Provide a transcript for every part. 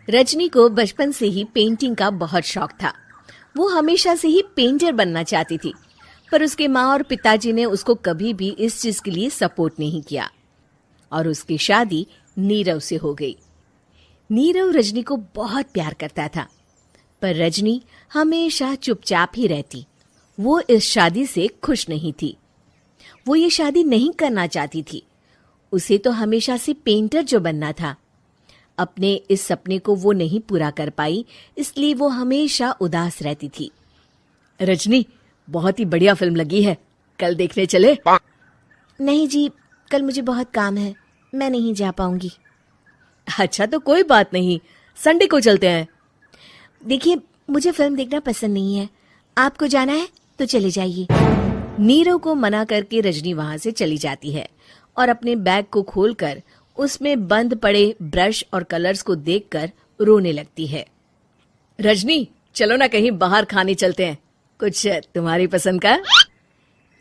रजनी को बचपन से ही पेंटिंग का बहुत शौक था। वो हमेशा से ही पेंटर बनना चाहती थी, पर उसके माँ और पिताजी ने उसको कभी भी इस चीज के लिए सपोर्ट नहीं किया और उसकी शादी नीरव से हो गई। नीरव रजनी को बहुत प्यार करता था, पर रजनी हमेशा चुपचाप ही रहती। वो इस शादी से खुश नहीं थी। वो ये शादी नहीं करना चाहती थी। उसे तो हमेशा से पेंटर जो बनना था। अपने इस सपने को वो नहीं पूरा कर पाई, इसलिए वो हमेशा उदास रहती थी। रजनी, बहुत ही बढ़िया फिल्म लगी है, कल देखने चले? नहीं जी, कल मुझे बहुत काम है, मैं नहीं जा पाऊंगी। अच्छा तो कोई बात नहीं, संडे को चलते हैं। देखिए, मुझे फिल्म देखना पसंद नहीं है। आपको जाना है तो चले जाइए। नीरव को मना करके रजनी वहां से चली जाती है और अपने बैग को खोलकर उसमें बंद पड़े ब्रश और कलर्स को देखकर रोने लगती है। रजनी, चलो ना कहीं बाहर खाने चलते हैं, कुछ तुम्हारी पसंद का।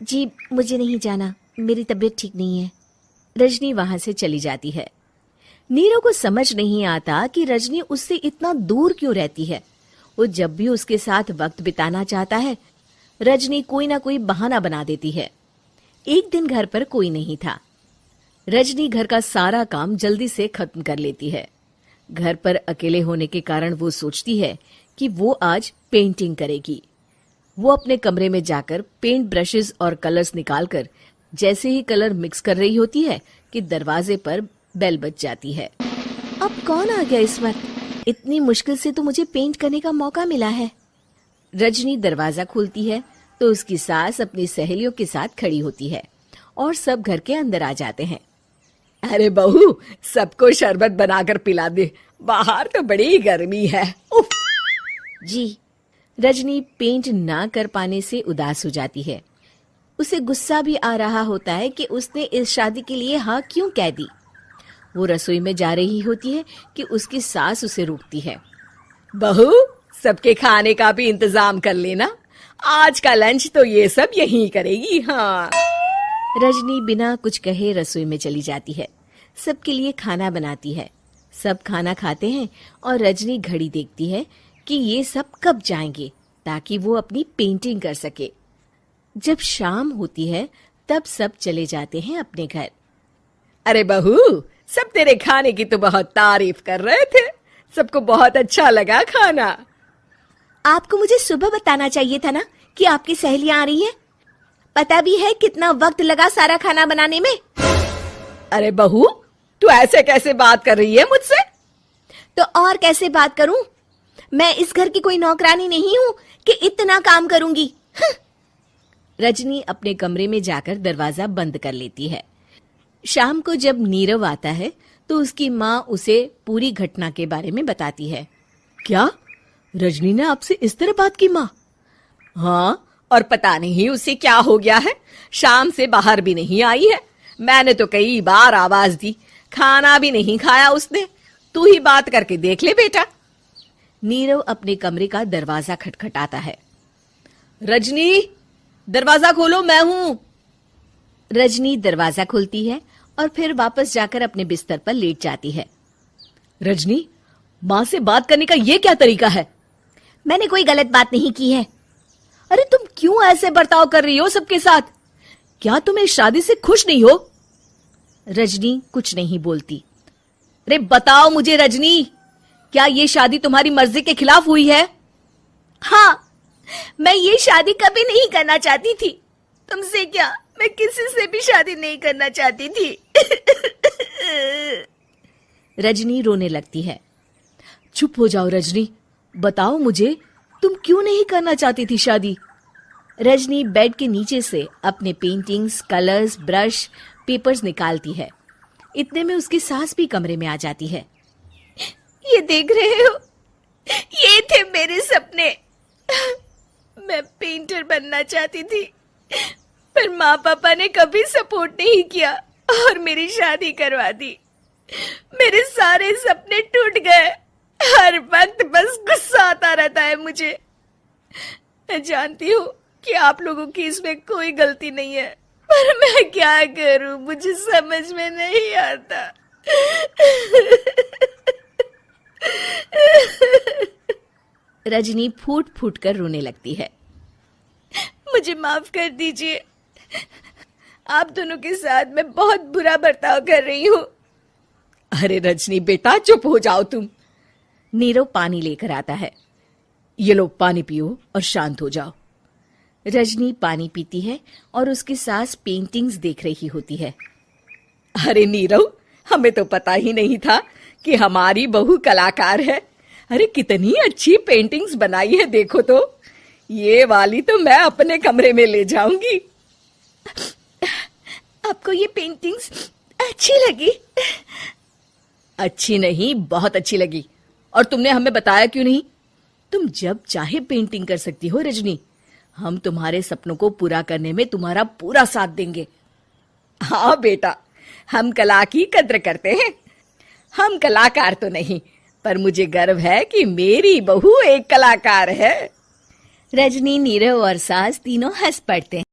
जी, मुझे नहीं जाना, मेरी तबीयत ठीक नहीं है। रजनी वहां से चली जाती है। नीरव को समझ नहीं आता कि रजनी उससे इतना दूर क्यों रहती है। वो जब भी उसके साथ वक्त बिताना चाहता है, रजनी कोई ना कोई बहाना बना देती है। एक दिन घर पर कोई नहीं था। रजनी घर का सारा काम जल्दी से खत्म कर लेती है। घर पर अकेले होने के कारण वो सोचती है कि वो आज पेंटिंग करेगी। वो अपने कमरे में जाकर पेंट ब्रशेस और कलर्स निकालकर जैसे ही कलर मिक्स कर रही होती है कि दरवाजे पर बेल बज जाती है। अब कौन आ गया इस वक्त? इतनी मुश्किल से तो मुझे पेंट करने का मौका मिला है। रजनी दरवाजा खोलती है तो उसकी सास अपनी सहेलियों के साथ खड़ी होती है और सब घर के अंदर आ जाते हैं। अरे बहू, सबको शरबत बनाकर पिला दे, बाहर तो बड़ी गर्मी है। उफ। जी। रजनी पेंट ना कर पाने से उदास हो जाती है। उसे गुस्सा भी आ रहा होता है कि उसने इस शादी के लिए हाँ क्यों कह दी। वो रसोई में जा रही होती है कि उसकी सास उसे रोकती है। बहू, सबके खाने का भी इंतजाम कर लेना, आज का लंच तो ये सब यहीं करेगी। हाँ। रजनी बिना कुछ कहे रसोई में चली जाती है। सबके लिए खाना बनाती है। सब खाना खाते हैं और रजनी घड़ी देखती है कि ये सब कब जाएंगे ताकि वो अपनी पेंटिंग कर सके। जब शाम होती है तब सब चले जाते हैं अपने घर। अरे बहू, सब तेरे खाने की तो बहुत तारीफ कर रहे थे, सबको बहुत अच्छा लगा खाना। आपको मुझे सुबह बताना चाहिए था ना कि आपकी सहेलियां आ रही हैं। पता भी है कितना वक्त लगा सारा खाना बनाने में। अरे बहू, तू ऐसे कैसे बात कर रही है मुझसे? तो और कैसे बात करूं? मैं इस घर की कोई नौकरानी नहीं हूं कि इतना काम करूंगी। रजनी अपने कमरे में जाकर दरवाजा बंद कर लेती है। शाम को जब नीरव आता है तो उसकी माँ उसे पूरी घटना के बारे में बताती है। क्या रजनी ने आपसे इस तरह बात की माँ? हाँ, और पता नहीं उसे क्या हो गया है, शाम से बाहर भी नहीं आई है। मैंने तो कई बार आवाज दी, खाना भी नहीं खाया उसने। तू ही बात करके देख ले बेटा। नीरव अपने कमरे का दरवाजा खटखटाता है। रजनी, दरवाजा खोलो, मैं हूं। रजनी दरवाजा खोलती है और फिर वापस जाकर अपने बिस्तर पर लेट जाती है। रजनी, माँ से बात करने का ये क्या तरीका है? मैंने कोई गलत बात नहीं की है। अरे तुम क्यों ऐसे बर्ताव कर रही हो सबके साथ? क्या तुम इस शादी से खुश नहीं हो? रजनी कुछ नहीं बोलती। अरे बताओ मुझे रजनी, क्या ये शादी तुम्हारी मर्जी के खिलाफ हुई है? हाँ, मैं ये शादी कभी नहीं करना चाहती थी। तुमसे क्या, मैं किसी से भी शादी नहीं करना चाहती थी। रजनी रोने लगती है। चुप हो जाओ रजनी, बताओ मुझे, तुम क्यों नहीं करना चाहती थी शादी? रजनी बेड के नीचे से अपने पेंटिंग्स, कलर्स, ब्रश, पेपर्स निकालती है। इतने में उसकी सास भी कमरे में आ जाती है। ये देख रहे हो, ये थे मेरे सपने। मैं पेंटर बनना चाहती थी, पर माँ पापा ने कभी सपोर्ट नहीं किया और मेरी शादी करवा दी। मेरे सारे सपने टूट गए। हर वक्त बस गुस्सा आता रहता है मुझे। मैं जानती हूँ कि आप लोगों की इसमें कोई गलती नहीं है, पर मैं क्या करूं, मुझे समझ में नहीं आता। रजनी फूट फूट कर रोने लगती है। मुझे माफ कर दीजिए, आप दोनों के साथ मैं बहुत बुरा बर्ताव कर रही हूँ। अरे रजनी बेटा, चुप हो जाओ तुम। नीरव पानी लेकर आता है। ये लो पानी पियो और शांत हो जाओ। रजनी पानी पीती है और उसकी सास पेंटिंग्स देख रही होती है। अरे नीरव, हमें तो पता ही नहीं था कि हमारी बहू कलाकार है। अरे कितनी अच्छी पेंटिंग्स बनाई है, देखो तो। ये वाली तो मैं अपने कमरे में ले जाऊंगी। आपको ये पेंटिंग्स अच्छी लगी? अच्छी नहीं, बहुत अच्छी लगी। और तुमने हमें बताया क्यों नहीं? तुम जब चाहे पेंटिंग कर सकती हो रजनी। हम तुम्हारे सपनों को पूरा करने में तुम्हारा पूरा साथ देंगे। हाँ बेटा, हम कला की कद्र करते हैं। हम कलाकार तो नहीं, पर मुझे गर्व है कि मेरी बहू एक कलाकार है। रजनी, नीरव और सास तीनों हंस पड़ते हैं।